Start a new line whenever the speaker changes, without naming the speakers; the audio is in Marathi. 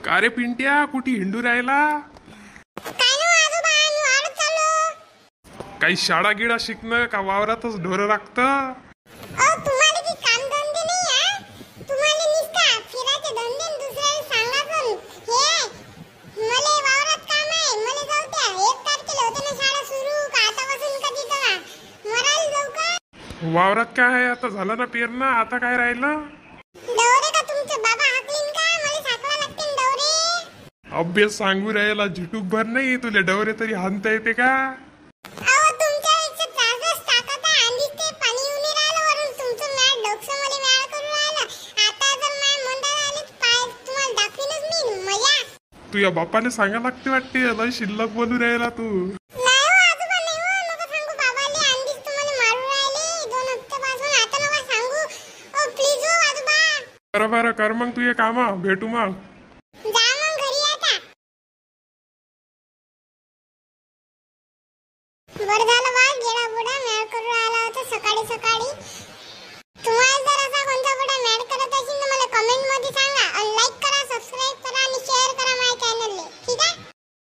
का रे पिंट्या, कुठे हिंडू राहिला?
काय ना आजोबा, मी वावरात चाललो.
काही शाळा गिळा शिकणं का वावरातच ढोरं राखतं?
तुम्हाला की काम धंदे नाही हा? तुम्हाला निस्ता फिरायचे धंदे न दुसऱ्याला सांगा पण हे मले वावरात काम आहे, मले जाऊ द्या. 1 तारखेला होतं ना शाळा सुरू, का आतापासून कधी तवा मरायला जाऊ का?
वावरात काय आहे, आता झालं ना पेरणं, आता काय राहिलं?
दौरे का तुमचे बाबा हाकलीन का? मला साकवा लागते न दौरे.
अभ्यास सांगू राहिला, झिटूक भर नाही तुले डवरे तरी हाणता येते का?
अहो तुमच्या इच्छा तासच ताकद आहे, आधीच ते पाणी येऊन नाही राहिलं वरून तुमचं मॅड डोकसं मला मॅड करून राहिलं. आता जर माय मुंडाला आले पाय तुम्हाला दाखवीनच मी मजा.
तुझ्या बापाने सांगा लागते वाटते, लय शिल्लक बोलू राहिला तू.
नाही हो आजोबा, नाही हो, नका सांगू बाबाले. आधीच तुम्हाला मारून राहिले 2 हप्त्यापासून, आता नका सांगू. ओ प्लीज हो आजोबा.
बरं कर मग तू ये कामा, भेटू मग.
जा मग घरी आता. बरं झालं बा, गेला बुडा मॅड करून राहिला होता सकाळी सकाळी.